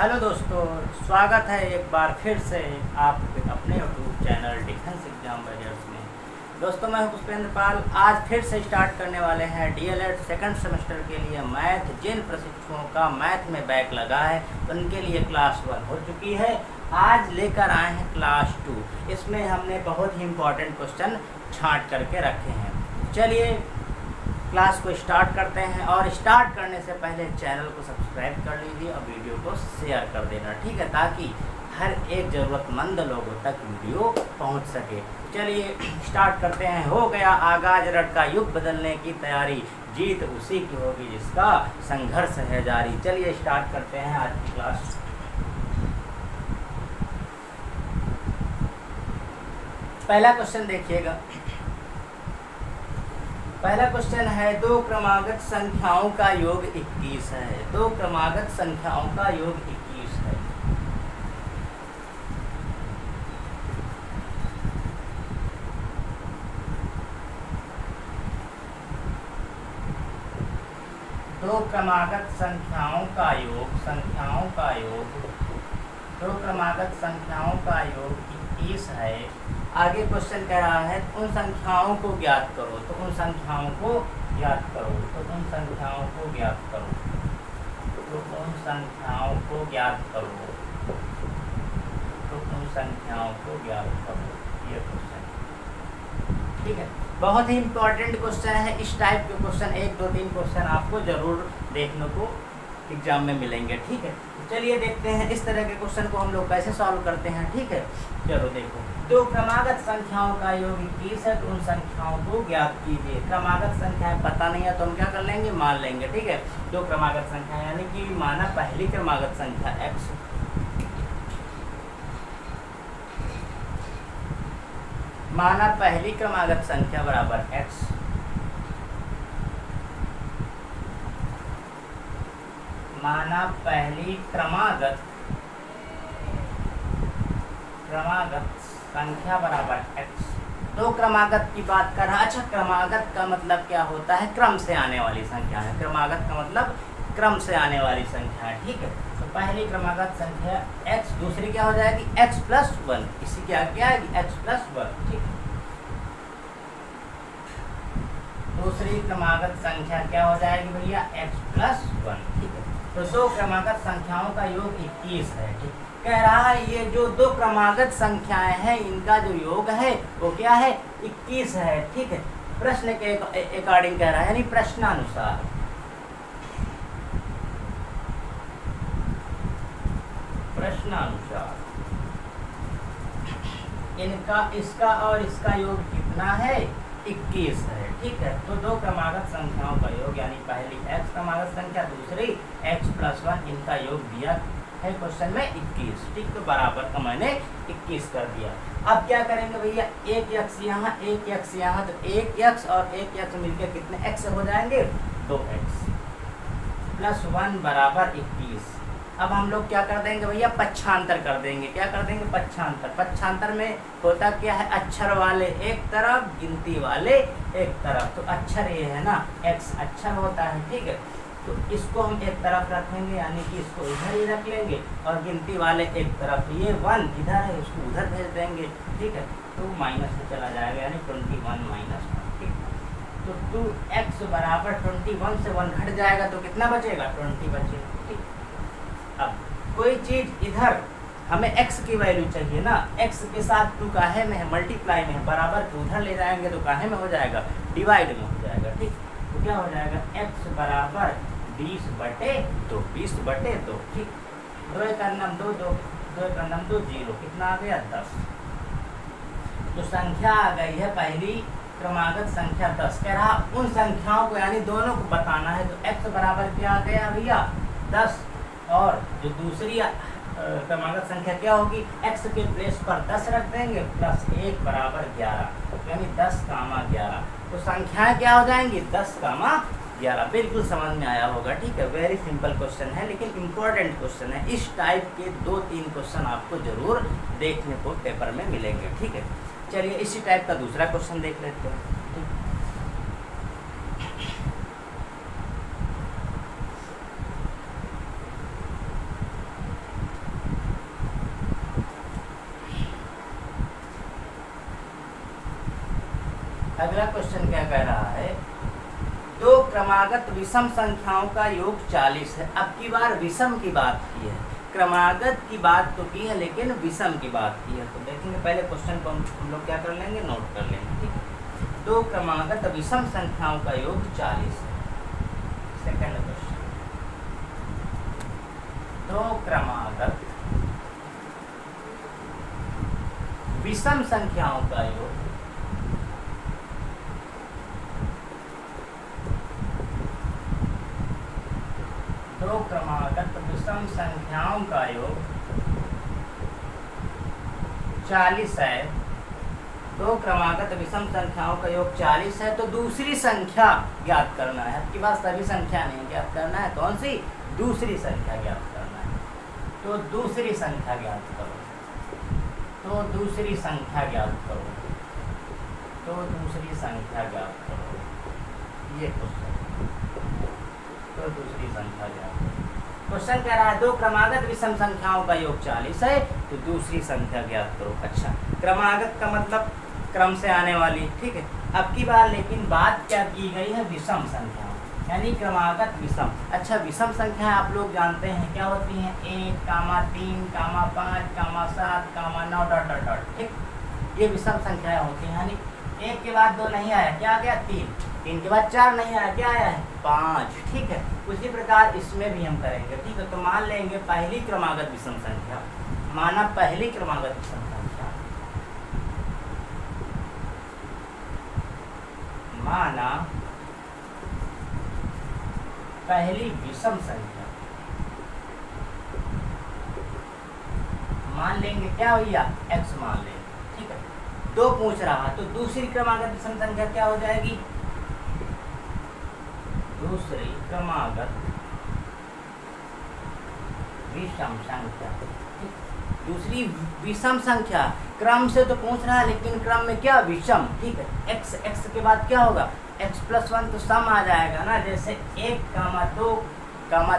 Hello दोस्तों, स्वागत है एक बार फिर से आप अपने YouTube channel defence exam warriors में। दोस्तों, मैं हूं पुष्पेंद्र पाल। आज फिर से स्टार्ट करने वाले हैं डीएलएड सेकंड सेमेस्टर के लिए मैथ। जिन प्रशिक्षुओं का मैथ में बैक लगा है उनके लिए क्लास 1 हो चुकी है। आज लेकर आए हैं क्लास 2। इसमें हमने बहुत ही इम्पोर्टेंट क्वेश्चन छांट करके रखे हैं। चलिए क्लास को स्टार्ट करते हैं, और स्टार्ट करने से पहले चैनल को सब्सक्राइब कर लीजिए और वीडियो को शेयर कर देना, ठीक है, ताकि हर एक ज़रूरतमंद लोगों तक वीडियो पहुंच सके। चलिए स्टार्ट करते हैं। हो गया आगाज रट का युग बदलने की तैयारी, जीत उसी की होगी जिसका संघर्ष है जारी। चलिए स्टार्ट करते हैं आज की क्लास। पहला क्वेश्चन देखिएगा। पहला क्वेश्चन है, दो क्रमागत संख्याओं का योग 21 है। दो क्रमागत संख्याओं का योग 21 है। दो क्रमागत संख्याओं का योग दो क्रमागत संख्याओं का योग 21 है। आगे क्वेश्चन कह रहा है उन संख्याओं को ज्ञात करो। तो उन संख्याओं को ज्ञात करो। तो उन संख्याओं को ज्ञात करो। तो उन संख्याओं को ज्ञात करो। तो उन संख्याओं को ज्ञात करो। ये क्वेश्चन ठीक है, बहुत ही इंपॉर्टेंट क्वेश्चन है। इस टाइप के क्वेश्चन 1, 2, 3 क्वेश्चन आपको जरूर देखने को एग्जाम में मिलेंगे, ठीक है। चलिए देखते हैं इस तरह के क्वेश्चन को हम लोग कैसे सॉल्व करते हैं, ठीक है। चलो देखो, दो क्रमागत संख्याओं का योग 21 है, तो उन संख्याओं को ज्ञात कीजिए। क्रमागत संख्याएं पता नहीं है तो हम क्या कर लेंगे, मान लेंगे, ठीक है। दो क्रमागत संख्या यानी कि माना पहली क्रमागत संख्या x, माना पहली क्रमागत संख्या बराबर x, माना पहली क्रमागत संख्या बराबर x। दो क्रमागत की बात कर रहा। अच्छा, क्रमागत का मतलब क्या होता है? क्रम से आने वाली संख्या है। क्रमागत का मतलब क्रम से आने वाली संख्या है, ठीक है। तो पहली क्रमागत संख्या x, दूसरी क्या हो जाएगी x प्लस 1। इसी क्या आएगी x प्लस 1, ठीक है। दूसरी क्रमागत संख्या क्या हो जाएगी भैया, x प्लस 1, ठीक है। तो दो क्रमागत संख्याओं का योग 21 है, ठीक। कह रहा है ये जो दो क्रमागत संख्याएं हैं इनका जो योग है वो क्या है, 21 है, ठीक है। प्रश्न के अकॉर्डिंग कह रहा है, यानी प्रश्नानुसार। प्रश्नानुसार इनका, इसका और इसका योग कितना है, 21 है, ठीक है। तो दो क्रमागत संख्याओं का योग यानी पहली x क्रमागत संख्या, दूसरी x प्लस 1, इनका योग दिया है क्वेश्चन में 21, ठीक। तो बराबर का मैंने 21 कर दिया। अब क्या करेंगे भैया, एक x यहाँ, एक x यहाँ, तो एक x और एक x मिलकर कितने x हो जाएंगे, 2x प्लस 1 बराबर 21। अब हम लोग क्या कर देंगे भैया, पक्षांतर कर देंगे। क्या कर देंगे, पक्षांतर। पक्षांतर में होता क्या है, अक्षर वाले एक तरफ, गिनती वाले एक तरफ। तो अक्षर ये है ना, x अक्षर होता है, ठीक है। तो इसको हम एक तरफ रखेंगे, यानी कि इसको इधर ही रख लेंगे, और गिनती वाले एक तरफ। ये 1 इधर है, उसको उधर भेज देंगे, ठीक है। तो माइनस में चला जाएगा, यानी 21 माइनस 1, ठीक। तो 2x बराबर 21 से 1 घट जाएगा तो कितना बचेगा, 20 बचेगा, ठीक। अब कोई चीज इधर हमें x की वैल्यू चाहिए ना, x के साथ 2 काहे में है, मल्टीप्लाई में है, बराबर को उधर ले जाएंगे तो काहे में हो जाएगा, डिवाइड में हो जाएगा, ठीक। तो क्या हो जाएगा, x बराबर 20/2, 20/2, ठीक। 2 एक अन्नम 2, 2 एक अन्नम 2, 0, कितना आ गया, 10। तो संख्या आ गई है पहली क्रमागत संख्या 10। कह रहा उन संख्याओं को यानी दोनों को बताना है। तो x बराबर क्या आ गया भैया, 10, और जो दूसरी क्रमागत संख्या क्या होगी, x के प्लेस पर 10 रख देंगे, प्लस 1 बराबर 11, यानी 10,11। तो संख्याएं क्या हो जाएंगी, 10,11। बिल्कुल समझ में आया होगा, ठीक है। वेरी सिंपल क्वेश्चन है, लेकिन इम्पोर्टेंट क्वेश्चन है। इस टाइप के 2-3 क्वेश्चन आपको जरूर देखने को पेपर में मिलेंगे, ठीक है। चलिए इसी टाइप का दूसरा क्वेश्चन देख लेते हैं। अगला क्वेश्चन क्या कह रहा है, दो क्रमागत विषम संख्याओं का योग 40 है। अब की बार विषम की बात की है, क्रमागत की बात तो की है लेकिन विषम की बात की है। तो देखेंगे पहले क्वेश्चन को हम लोग क्या कर लेंगे, नोट कर लेंगे, ठीक है। दो क्रमागत विषम संख्याओं का योग 40 है। सेकंड क्वेश्चन, दो क्रमागत विषम संख्याओं का योग दो क्रमागत विषम संख्याओं का योग 40 है। दो क्रमागत विषम संख्याओं का योग 40 है, तो दूसरी संख्या ज्ञात करना है। आपके पास सभी संख्या नहीं ज्ञात करना है, कौन सी, दूसरी संख्या ज्ञात करना है। तो दूसरी संख्या ज्ञात करो, तो दूसरी संख्या ज्ञात करो, तो दूसरी संख्या ज्ञात करो, ये क्वेश्चन, तो दूसरी संख्या ज्ञात करो। क्वेश्चन कह रहा है दो क्रमागत विषम संख्याओं का योग 40 है, तो दूसरी संख्या ज्ञात करो। अच्छा, क्रमागत का मतलब क्रम से आने वाली, ठीक है। अब की बार लेकिन बात क्या की गई है, विषम संख्या, यानी क्रमागत विषम। अच्छा, विषम संख्या आप लोग जानते हैं क्या होती हैं, 1, 3, 5, 7, 9 डॉट डॉट डॉट, ठीक। ये विषम संख्याएं होती हैं, यानी 1 के बाद 2 नहीं आया, क्या आ गया, 3, 3 के बाद 4 नहीं आया, क्या आया है, 5, ठीक है। उसी प्रकार इसमें भी हम करेंगे, ठीक है। तो मान लेंगे पहली क्रमागत विषम संख्या, माना पहली क्रमागत विषम संख्या, माना पहली विषम संख्या, मान लेंगे क्या भैया, x मान लेंगे, ठीक है। दो पूछ रहा, तो दूसरी क्रमागत विषम संख्या क्या हो जाएगी, दूसरी क्रमागत विषम संख्या, दूसरी विषम संख्या, क्रम से तो पूछ रहा है लेकिन क्रम में क्या, विषम, ठीक है। x, x के बाद क्या होगा, x+1 तो सम आ जाएगा ना, जैसे 1, 2,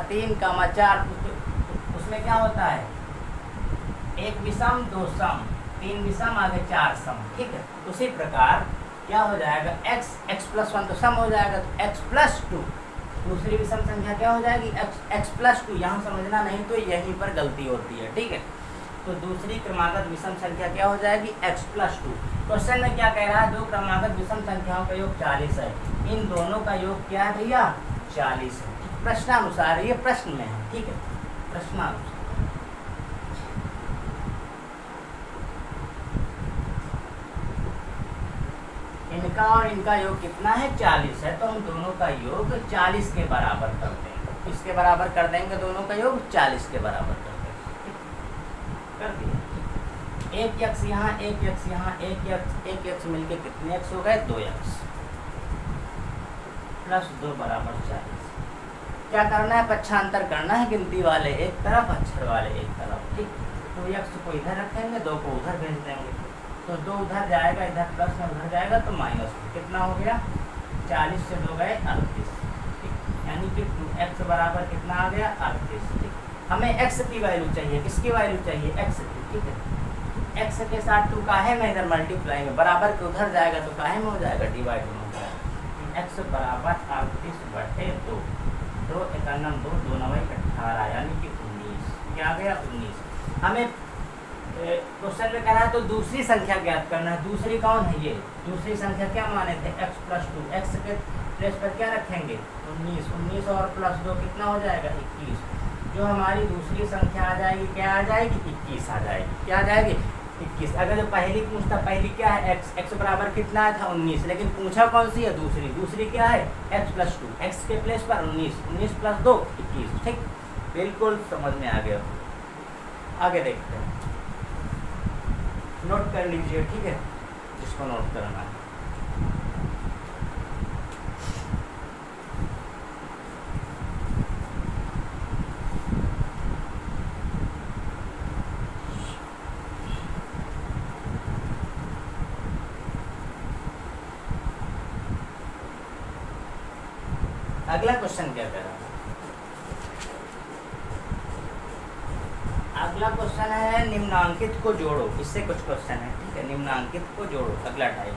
3, 4, उसमें क्या होता है, 1 विषम 2 सम, 3 विषम आगे 4 सम, ठीक है। उसी प्रकार क्या हो जाएगा, x+1 तो सम हो जाएगा, तो x+2 दूसरी विषम संख्या क्या हो जाएगी, x+2। यहाँ समझना नहीं तो यहीं पर गलती होती है, ठीक है। तो दूसरी क्रमागत विषम संख्या क्या हो जाएगी, x+2। क्वेश्चन में क्या कह रहा है, दो क्रमागत विषम संख्याओं का योग 40 है, इन दोनों का योग क्या है भैया, 40 है। प्रश्नानुसार, ये प्रश्न में है, ठीक है, प्रश्नानुसार। इनका और इनका योग कितना है, 40 है, तो हम दोनों का योग 40 के बराबर कर देंगे। इसके बराबर कर देंगे, दोनों का योग 40 के बराबर कर देंगे, कर दिया। एक x यहाँ, एक x यहाँ, एक x मिलके कितने x हो गए, 2x +2 बराबर 40। क्या करना है, पक्षांतर करना है, गिनती वाले एक तरफ, अक्षर वाले एक तरफ, ठीक। तो x को इधर रखेंगे, 2 को उधर भेज देंगे, तो 2 उधर जाएगा, इधर प्लस में उधर जाएगा, तो माइनस, कितना हो गया, 40 से 2 गए 38, ठीक। यानी कि 2x बराबर कितना आ गया, 38, ठीक। हमें x की वैल्यू चाहिए, किसकी वैल्यू चाहिए, x की, ठीक है। x के साथ 2 काहे में इधर मल्टीप्लाई में, बराबर के उधर जाएगा तो काहे में हो जाएगा, डिवाइड में हो जाएगा। x बराबर 38/2, 2 × 2, 2 × 9 18, यानी कि 19, क्या आ गया, 19। हमें क्वेश्चन में कह रहा है तो दूसरी संख्या ज्ञात करना है। दूसरी कौन है, ये दूसरी संख्या क्या माने थे, x+2, x के प्लेस पर क्या रखेंगे, 19, 19 और +2 कितना हो जाएगा, 21। जो हमारी दूसरी संख्या आ जाएगी, क्या आ जाएगी, 21 आ जाएगी, क्या आ जाएगी, 21। अगर जो पहली पूछता, पहली क्या है, x बराबर कितना था, 19, लेकिन पूछा कौन सी है, दूसरी, दूसरी क्या है, x+2, x के प्लेस पर 19, 19 + 2 21, ठीक। बिल्कुल समझ में आ गया। आगे देखते हैं, नोट कर लीजिए, ठीक है, जिसको नोट करना है। अगला क्वेश्चन क्या कर रहा है, अगला क्वेश्चन है निम्नांकित को जोड़ो। इससे कुछ क्वेश्चन है, ठीक है, निम्नांकित को जोड़ो, अगला टाइप।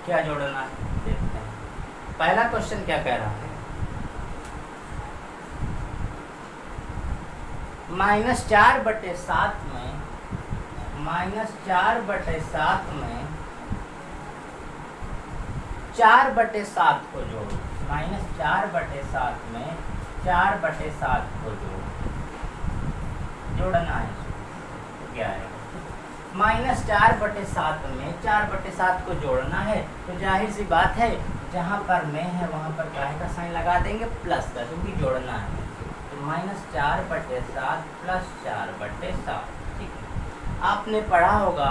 क्या जोड़ना है देखते हैं। पहला क्वेश्चन क्या कह रहा है, -4/7 में -4/7 में 4/7 को जोड़ो। -4/7 में 4/7 को जोड़ना है। क्या है -4/7 में 4/7 को जोड़ना है, तो जाहिर सी बात है जहाँ पर में है वहाँ पर क्या का साइन लगा देंगे प्लस का, क्योंकि जोड़ना है। तो -4/7 प्लस 4/7। ठीक है, आपने पढ़ा होगा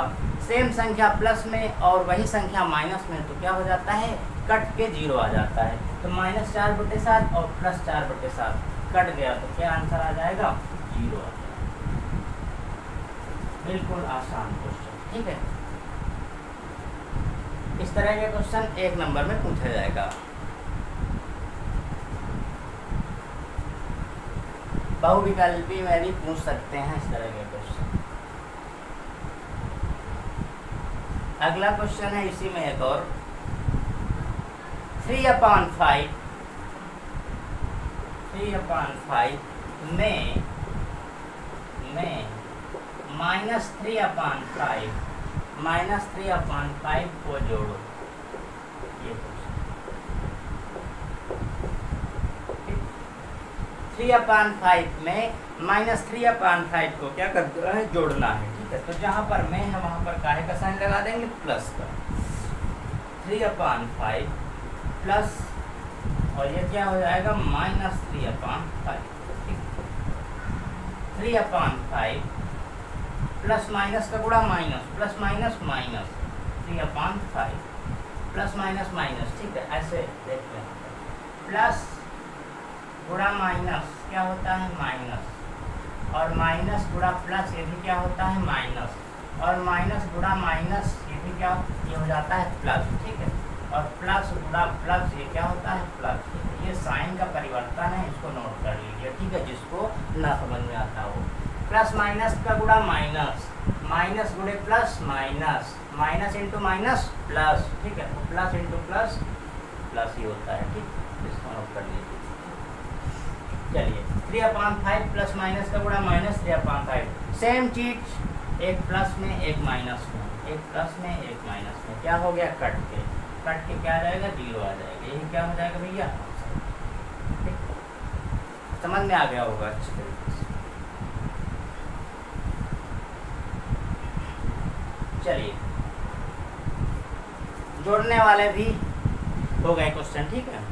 सेम संख्या प्लस में और वही संख्या माइनस में तो क्या हो जाता है, कट के 0 आ जाता है। तो -4/7 और प्लस 4/7 कट गया तो क्या आंसर आ जाएगा, 0 आ जाएगा। बिल्कुल आसान क्वेश्चन। ठीक है, इस तरह के क्वेश्चन 1 नंबर में पूछा जाएगा। बहुविकल्पी में भी पूछ सकते हैं इस तरह के क्वेश्चन। अगला क्वेश्चन है इसी में एक और, 3/5 में -3/5 को जोड़ो। ये 3/5 में -3/5 को क्या करना है, जोड़ना है। ठीक है, तो जहाँ पर में है वहाँ पर काहे का साइन लगा देंगे, प्लस का। 3/5 प्लस और ये क्या हो जाएगा, -3/5। 3/5 प्लस माइनस का गुणा minus, plus minus minus, 3/5 plus minus minus. ठीक है, ऐसे देखते हैं, प्लस गुणा माइनस क्या होता है, माइनस, और माइनस गुणा प्लस ये भी क्या होता है, माइनस, और माइनस गुणा माइनस ये भी क्या, ये हो जाता है प्लस। ठीक है, और प्लस गुणा प्लस ये क्या होता है, प्लस। ये साइन का परिवर्तन है, इसको नोट कर लीजिए। ठीक है, जिसको ना समझ में आता हो। प्लस माइनस का गुणा माइनस, माइनस गुणे plus minus, minus into minus plus. ठीक है, तो प्लस इंटू प्लस प्लस ही होता है। ठीक, इसको नोट कर लीजिए। चलिए, 3/5 प्लस माइनस का गुणा माइनस 3/5। सेम चीज, एक प्लस में एक माइनस में, एक प्लस में एक माइनस में, क्या हो गया, कट के क्या आ जाएगा, 0 आ जाएगा। यही क्या हो जाएगा भैया, समझ में आ गया होगा अच्छे तरीके से। चलिए, जोड़ने वाले भी हो गए क्वेश्चन। ठीक है,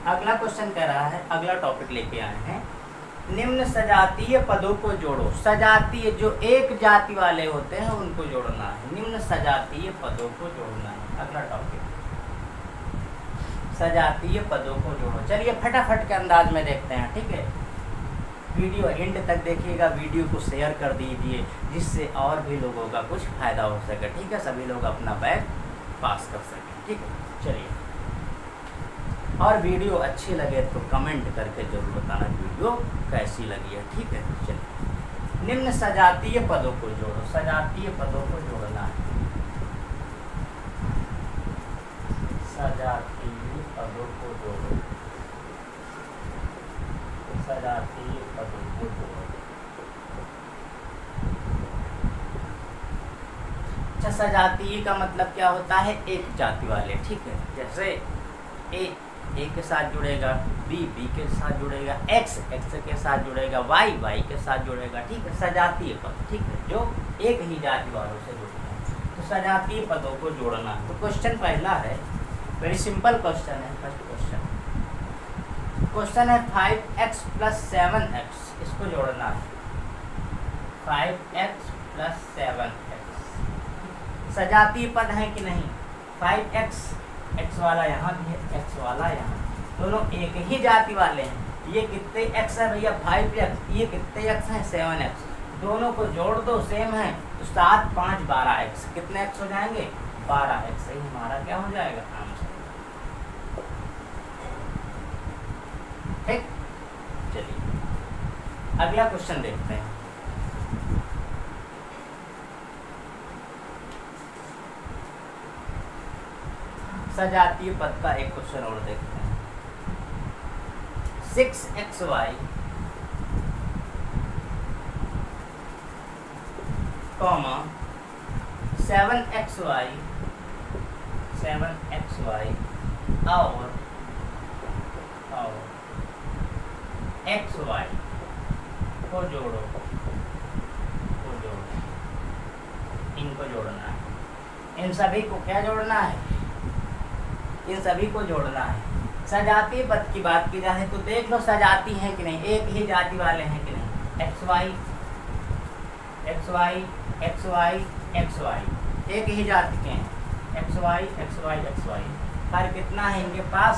अगला क्वेश्चन कह रहा है, अगला टॉपिक लेके आए हैं, निम्न सजातीय पदों को जोड़ो। सजातीय जो एक जाति वाले होते हैं उनको जोड़ना है। निम्न सजातीय पदों को जोड़ना है अगला टॉपिक, सजातीय पदों को जोड़ो। चलिए फटाफट के अंदाज में देखते हैं। ठीक है, वीडियो एंड तक देखिएगा, वीडियो को शेयर कर दीजिए जिससे और भी लोगों का कुछ फायदा हो सके। ठीक है, सभी लोग अपना बैग पास कर सकें। ठीक है, चलिए, और वीडियो अच्छी लगे तो कमेंट करके जरूर बताना वीडियो कैसी लगी है। ठीक है, चलिए, निम्न सजातीय पदों को जोड़ो। सजातीय पदों को जोड़ना है, सजातीय पदों को जोड़ो, सजातीय पदों को जोड़ो। अच्छा, सजातीय का मतलब क्या होता है, एक जाति वाले। ठीक है, जैसे ए के साथ जुड़ेगा, बी के साथ जुड़ेगा, एक्स के साथ जुड़ेगा, वाई के साथ जुड़ेगा। ठीक है, सजातीय पद। ठीक है, जो एक ही जाति वालों से जुड़ते हैं, तो सजातीय पदों को जोड़ना। तो क्वेश्चन पहला है, वेरी सिंपल क्वेश्चन है। फर्स्ट क्वेश्चन है 5x + 7x, इसको जोड़ना है। 5x + 7x सजातीय पद है कि नहीं। 5x, x वाला यहाँ भी है, x वाला यहाँ, दोनों एक ही जाति वाले हैं। ये कितने x है भैया, 5x, ये कितने x हैं, 7x। दोनों को जोड़ दो, सेम है, तो 7, 5, 12x, कितने x हो जाएंगे, 12x। सही हमारा क्या हो जाएगा, आंसर। ठीक, चलिए अगला क्वेश्चन देखते हैं। सजातीय पद का एक क्वेश्चन और देखते हैं। 6xy कॉमा 7xy और xy को जोड़ो, इनको जोड़ना है। इन सभी को क्या जोड़ना है? इन सभी को जोड़ना है। सजातीय पद की बात की जाए तो देख लो सजाती हैं कि नहीं, एक ही जाति वाले हैं कि नहीं। xy एक ही जाति के हैं। xy पर कितना है इनके पास?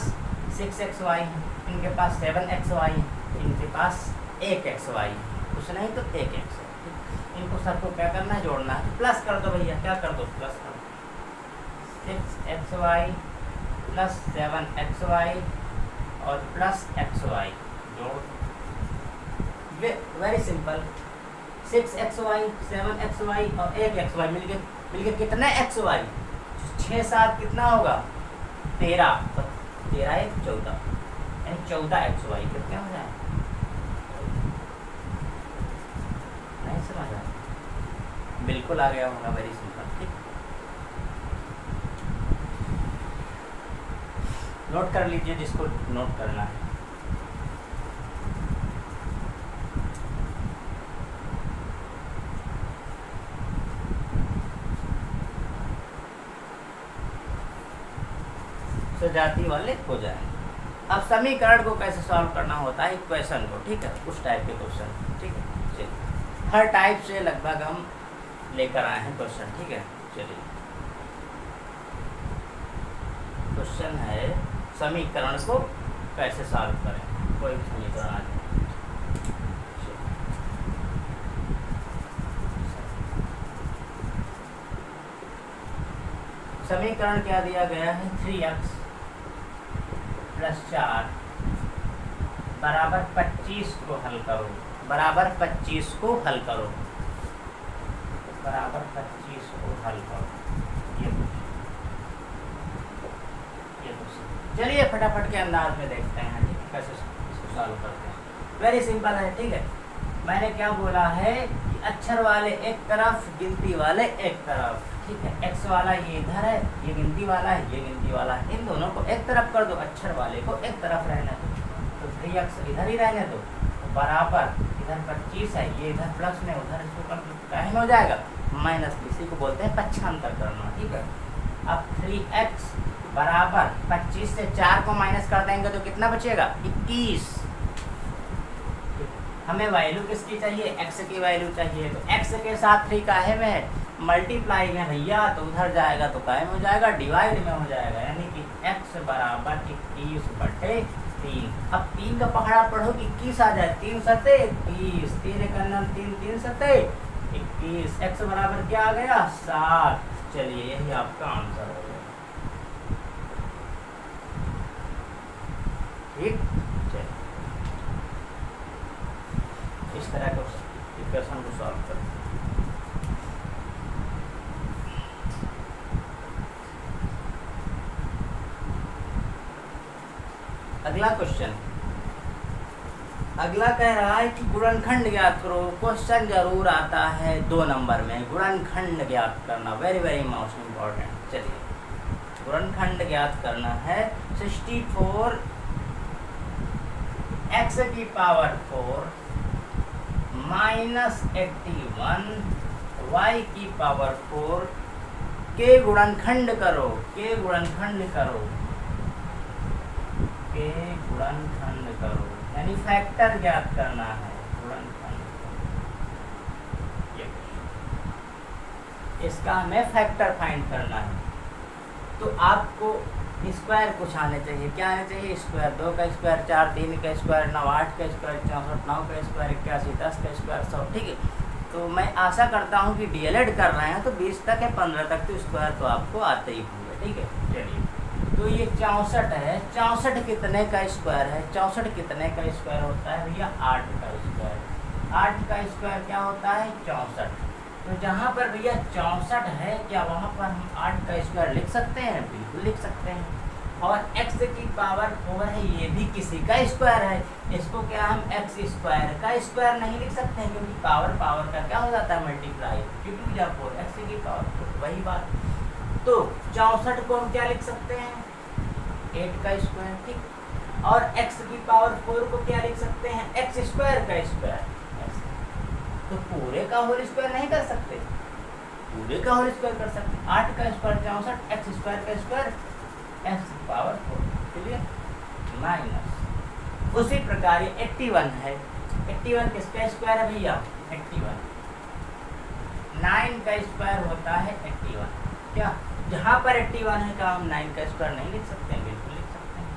6xy है, इनके पास 7xy है, इनके पास 1xy है, कुछ नहीं तो 1x। इनको सबको क्या करना है? जोड़ना है। प्लस कर दो भैया, क्या कर दो? प्लस कर दो। 6xy प्लस 7xy और प्लस xy जोड़। Very simple. 6xy 7xy और 1xy मिलके कितने xy? 6 7 कितना होगा? 13। 13 1 14 यानी 14xy कितने हो जाए? नहीं समझ आया? बिल्कुल आ गया होगा। Very simple. ठीक, नोट कर लीजिए जिसको नोट करना है। सजाती वाले हो जाए। अब समीकरण को कैसे सॉल्व करना होता है, इक्वेशन को, ठीक है, उस टाइप के क्वेश्चन, ठीक है। चलिए, हर टाइप से लगभग हम लेकर आए हैं क्वेश्चन, ठीक है। चलिए, क्वेश्चन है समीकरण को कैसे सॉल्व करें। कोई भी समीकरण आ जाए। समीकरण क्या दिया गया है? 3x + 4 बराबर 25 को हल करो। बराबर 25 को हल करो। बराबर 25 को हल करो। ये चलिए फटाफट के अंदाज में देखते हैं, ठीक है, कैसे इसको सॉल्व करते हैं। वेरी सिंपल है, ठीक है। मैंने क्या बोला है कि अक्षर वाले एक तरफ, गिनती वाले एक तरफ, ठीक है। x वाला ये इधर है, ये गिनती वाला है, ये गिनती वाला है। इन दोनों को एक तरफ कर दो, अक्षर वाले को एक तरफ रहने दो, तो 3x इधर ही रहने दो। तो बराबर इधर 25 है, ये इधर प्लस में, उधर इसको कर दो, क्या हो जाएगा? माइनस। इसी को बोलते हैं पक्षांतर करना, ठीक है। अब 3x बराबर 25 से 4 को माइनस कर देंगे तो कितना बचेगा? 21। हमें वैल्यू किसकी चाहिए? x की वैल्यू चाहिए। तो x के साथ 3 काहे में है? मल्टीप्लाई में भैया, तो उधर जाएगा तो काहे में हो जाएगा? डिवाइड में हो जाएगा। यानी कि x बराबर 21/3। अब 3 का पकड़ा पढ़ो, 21 आ जाए। 3 सते 30, 3 एक 3, 3 सते 21। x बराबर क्या आ गया? 7। चलिए, यही आपका आंसर हो गया, ठीक। चलिए, इस तरह का इक्वेशन को सॉल्व करें। अगला क्वेश्चन, अगला कह रहा है कि गुणनखंड ज्ञात करो। क्वेश्चन जरूर आता है 2 नंबर में, गुणनखंड ज्ञात करना, वेरी वेरी मोस्ट इम्पॉर्टेंट। चलिए, गुणनखंड ज्ञात करना है। 64 x की पावर 4 माइनस 81 y की पावर 4 के गुणनखंड करो। के गुणनखंड करो, के गुणनखंड करो, यानी फैक्टर ज्ञात करना है। गुणनखंड, इसका हमें फैक्टर फाइंड करना है। तो आपको स्क्वायर कुछ आने चाहिए। क्या आने चाहिए? स्क्वायर। 2 का स्क्वायर 4, 3 का स्क्वायर 9, 8 का स्क्वायर 64, 9 का स्क्वायर 81, 10 का स्क्वायर 100, ठीक है। तो मैं आशा करता हूँ कि डीएलएड कर रहे हैं तो 20 तक या 15 तक तो स्क्वायर तो आपको आते ही होंगे, ठीक है। चलिए, तो ये 64 है। 64 कितने का स्क्वायर है? 64 कितने का स्क्वायर होता है भैया? 8 का स्क्वायर। 8 का स्क्वायर क्या होता है 64। तो जहाँ पर भैया 64 है, क्या वहाँ पर हम 8 का स्क्वायर लिख सकते हैं? बिल्कुल लिख सकते हैं। और x की पावर 4 है, ये भी किसी का स्क्वायर है, इसको क्या हम x स्क्वायर का स्क्वायर नहीं लिख सकते हैं, क्योंकि पावर पावर का क्या हो जाता है मल्टीप्लाई, 2 या 4 x की पावर 4, वही बात। तो 64 को हम क्या लिख सकते हैं? 8 का स्क्वायर, ठीक। और x की पावर 4 को क्या लिख सकते हैं? x स्क्वायर का स्क्वायर। तो पूरे का होल स्क्वायर नहीं कर सकते, पूरे का होल स्क्वायर कर सकते। 8 का स्क्वायर 64, x स्क्वायर का स्क्वायर x की पावर 4, क्लियर? माइनस उसी प्रकार ये 81 है, 81 किसका स्क्वायर है भैया? 81। 9 का स्क्वायर होता है 81, क्या जहाँ पर 81 है क्या हम 9 का स्क्वायर नहीं लिख सकते हैं? बिल्कुल लिख सकते हैं।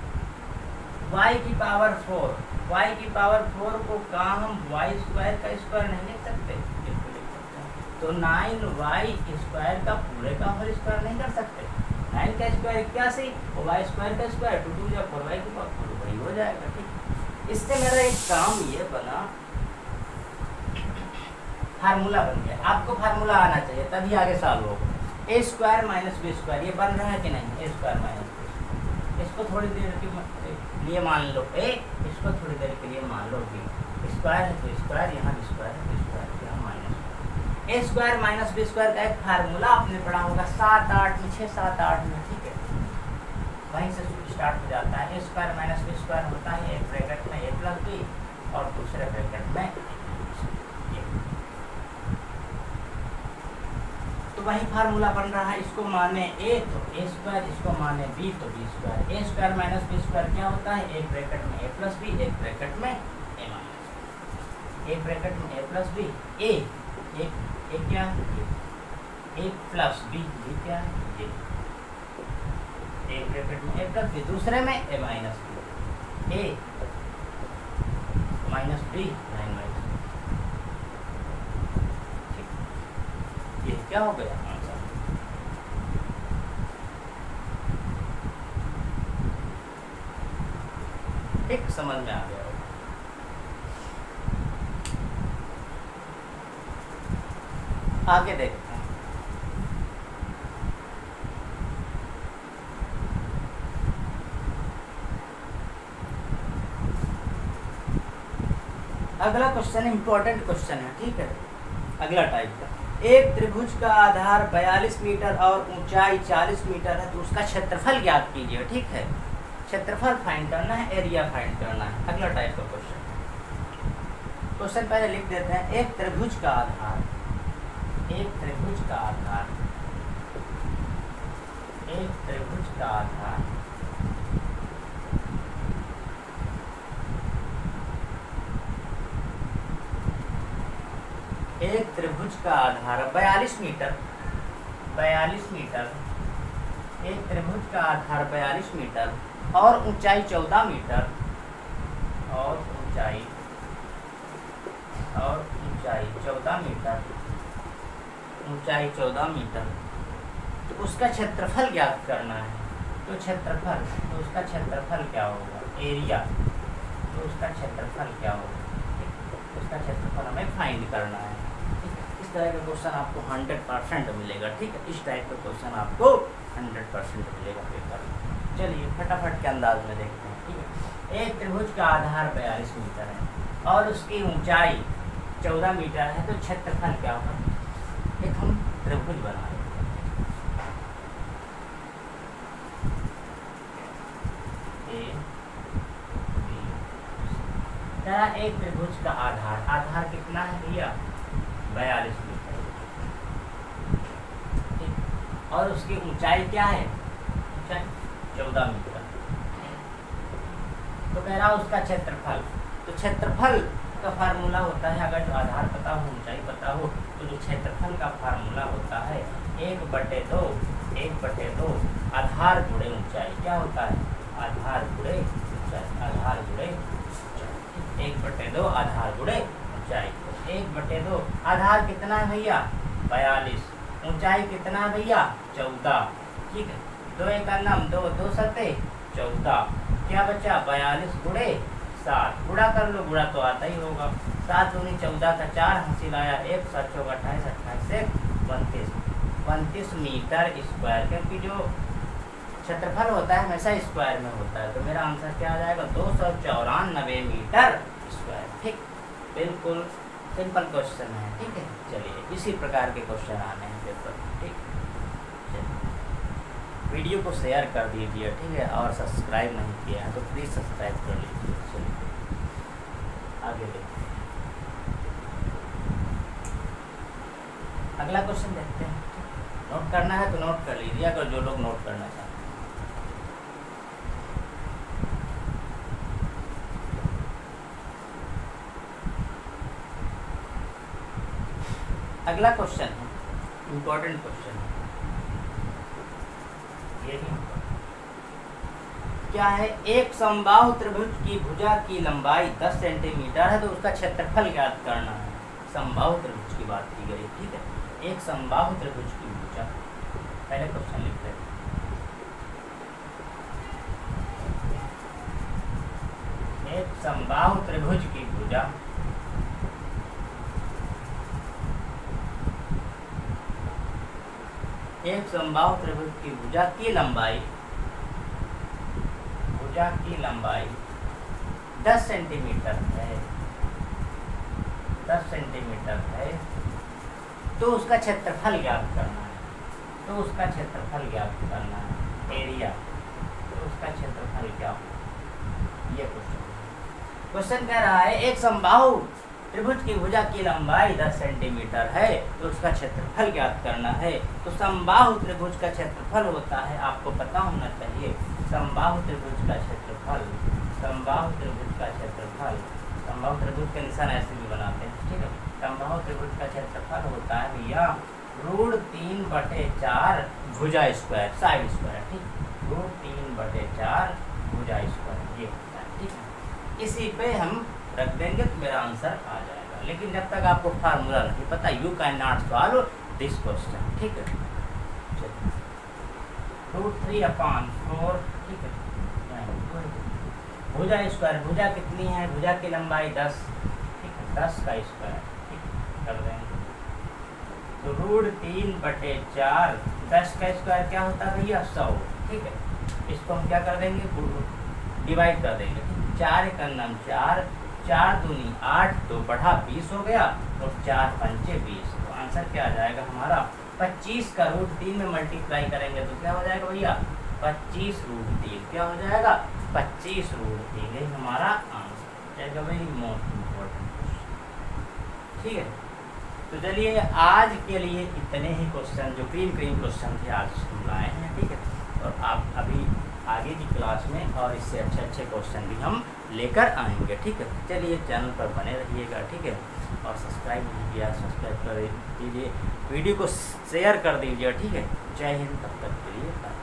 y की पावर 4, y की पावर 4 को कहाँ हम y स्क्वायर का स्क्वायर नहीं लिख सकते? बिल्कुल लिख सकते हैं। तो 9y स्क्वायर का पूरे का होल स्क्वायर नहीं कर सकते। 9 का स्क्वायर 81 और y स्क्वायर का स्क्वायर 2 या 4y की पावर 4, वही हो जाएगा, ठीक। इससे मेरा एक काम ये बना, फार्मूला बन गया। आपको फार्मूला आना चाहिए तभी आगे सॉल्व होगा। ए स्क्वायर माइनस बी स्क्वायर, ये बन रहा है कि नहीं? ए स्क्वायर माइनस बी स्क्वायर, इसको थोड़ी देर के लिए मान लो ए, इसको थोड़ी देर के लिए मान लो बी। स्क्वायर है तो स्क्वायर, यहाँ भी स्क्वायर है तो स्क्वायर, यहाँ माइनस। ए स्क्वायर माइनस बी स्क्वायर का एक फार्मूला आपने पढ़ा होगा 7-8 में, 6-7-8 में, ठीक है। वहीं से स्टार्ट हो जाता है। ए स्क्वायर माइनस बी स्क्वायर होता है एक ब्रैकेट में ए प्लस बी और दूसरे ब्रैकेट में, तो वही फार्मूला बन रहा है। इसको माने ए तो ए स्क्वायर, इसको माने बी तो बी स्क्वायर। ए स्क्वायर माइनस बी स्क्वायर क्या होता है? एक ब्रैकेट में ए प्लस बी, एक ब्रैकेट में ए माइनस, एक ब्रैकेट में ए प्लस बी, ए क्या है? ए प्लस बी, ये क्या है? ये एक ब्रैकेट में ए प्लस बी, दूसरे में ए माइनस बी, ए माइनस बी, 9 माइनस, ये क्या हो गया आंसर? ठीक, समझ में आ गया। आगे देखते हैं। अगला क्वेश्चन इंपॉर्टेंट क्वेश्चन है, ठीक है। अगला टाइप का, एक त्रिभुज का आधार 42 मीटर और ऊंचाई 40 मीटर है, तो उसका क्षेत्रफल ज्ञात कीजिए, ठीक है। क्षेत्रफल फाइंड करना है, एरिया फाइंड करना है। अगला टाइप का क्वेश्चन पहले लिख देते हैं। एक त्रिभुज का आधार, एक त्रिभुज का आधार, एक त्रिभुज का आधार एक त्रिभुज का आधार 42 मीटर, 42 मीटर, एक त्रिभुज का आधार 42 मीटर और ऊंचाई 14 मीटर, और ऊंचाई 14 मीटर, ऊंचाई 14 मीटर, तो उसका क्षेत्रफल ज्ञात करना है। तो क्षेत्रफल, तो उसका क्षेत्रफल क्या होगा? एरिया, तो उसका क्षेत्रफल क्या होगा? उसका क्षेत्रफल हमें फाइंड करना है। इस तरह का क्वेश्चन आपको 100% मिलेगा, ठीक है। इस टाइप का क्वेश्चन आपको 100% मिलेगा पेपर में। चलिए फटाफट के अंदाज में देखते हैं, ठीक है। एक त्रिभुज का आधार 42 मीटर है और उसकी ऊंचाई 14 मीटर है, तो क्षेत्रफल क्या होगा? एक हम त्रिभुज बना रहे हैं, ए बी। तेरा एक त्रिभुज का आधार, आधार कितना है भैया? 42 मीटर, ठीक। और उसकी ऊंचाई क्या है? ऊंचाई 14 मीटर। तो कह रहा उसका क्षेत्रफल, तो क्षेत्रफल का फार्मूला होता है, अगर जो आधार पता हो, ऊंचाई पता हो, तो जो क्षेत्रफल का फार्मूला होता है 1/2 आधार गुणे ऊंचाई। क्या होता है? आधार गुणे ऊंचाई, आधार गुणे ऊंचाई, 1/2 आधार गुणे ऊंचाई। 1/2 आधार कितना है भैया? 42, ऊंचाई कितना है भैया? 14, ठीक है। 2 1 9, 2 2 7 14, क्या बचा? 42 गुणे 7, गुणा कर लो, गुणा तो आता ही होगा। 7 दूनी 14 का 4 हासिल आया, 1 7 चौक 28, 28 29 मीटर स्क्वायर, क्योंकि जो क्षेत्रफल होता है हमेशा स्क्वायर में होता है, तो मेरा आंसर क्या आ जाएगा 294 मीटर स्क्वायर। ठीक, बिल्कुल सिंपल क्वेश्चन है। ठीक है, चलिए इसी प्रकार के क्वेश्चन आने हैं पेपर। ठीक, वीडियो को शेयर कर दीजिए। ठीक है, और सब्सक्राइब नहीं किया है तो प्लीज़ सब्सक्राइब कर लीजिए। चलिए आगे देखते हैं, अगला क्वेश्चन देखते हैं। नोट करना है तो नोट कर लीजिए, अगर जो लोग नोट करना चाहते हैं। अगला क्वेश्चन है इम्पोर्टेंट क्वेश्चन है, ये भी क्या है, एक समबाहु त्रिभुज की भुजा की लंबाई 10 सेंटीमीटर है, तो उसका क्षेत्रफल ज्ञात करना है। समबाहु त्रिभुज की बात की गई। ठीक है, एक समबाहु त्रिभुज की भुजा, पहले क्वेश्चन लिख लेते हैं। एक समबाहु त्रिभुज की भुजा एक समबाहु त्रिभुज की भुजा की लंबाई 10 सेंटीमीटर है, 10 सेंटीमीटर है, तो उसका क्षेत्रफल ज्ञात करना है। तो उसका क्षेत्रफल ज्ञात करना है, एरिया, तो उसका क्षेत्रफल क्या हो, ये क्वेश्चन कह रहा है। एक समबाहु त्रिभुज की भुजा की लंबाई 10 सेंटीमीटर है, तो उसका क्षेत्रफल ज्ञात करना है। तो समबाहु त्रिभुज का क्षेत्रफल होता है, आपको पता होना चाहिए, समबाहु त्रिभुज का क्षेत्रफल, समबाहु त्रिभुज का क्षेत्रफल, समबाहु त्रिभुज के निशान ऐसे भी बनाते हैं। ठीक है, समबाहु त्रिभुज का क्षेत्रफल होता है भैया √3/4 भुजा स्क्वायर, साइड स्क्वायर। ठीक, √3/4 भुजा स्क्वायर, ये होता है। ठीक है, इसी पे हम रख देंगे तो मेरा आंसर आ जाएगा। लेकिन जब तक आपको फार्मूला नहीं पता, you can not solve this question. ठीक है, √3/4, ठीक है, भुजा स्क्वायर, भुजा कितनी है, भुजा की लंबाई 10, ठीक है, 10 का स्क्वायर। ठीक, कर देंगे तो √3/4, 10 का स्क्वायर क्या होता है भैया 100। ठीक है, इसको हम क्या कर देंगे, डिवाइड कर देंगे। 4 × 4, 4 दूनी 8, 2 बढ़ा 20 हो गया, और 4 पंचे 20, तो आंसर क्या आ जाएगा हमारा 25 का √3 में मल्टीप्लाई करेंगे तो क्या हो जाएगा भैया 25 √3, क्या हो जाएगा 25 √3, यही हमारा आंसर। Very most important. ठीक है, तो चलिए आज के लिए इतने ही क्वेश्चन, जो क्रीम क्वेश्चन थे आज हम लाए हैं। ठीक है, और आप अभी आगे की क्लास में और इससे अच्छे क्वेश्चन भी हम लेकर आएंगे। ठीक है, चलिए चैनल पर बने रहिएगा। ठीक है, और सब्सक्राइब नहीं किया सब्सक्राइब कर दीजिए, वीडियो को शेयर कर दीजिए। ठीक है, जय हिंद, तब तक के लिए बाय।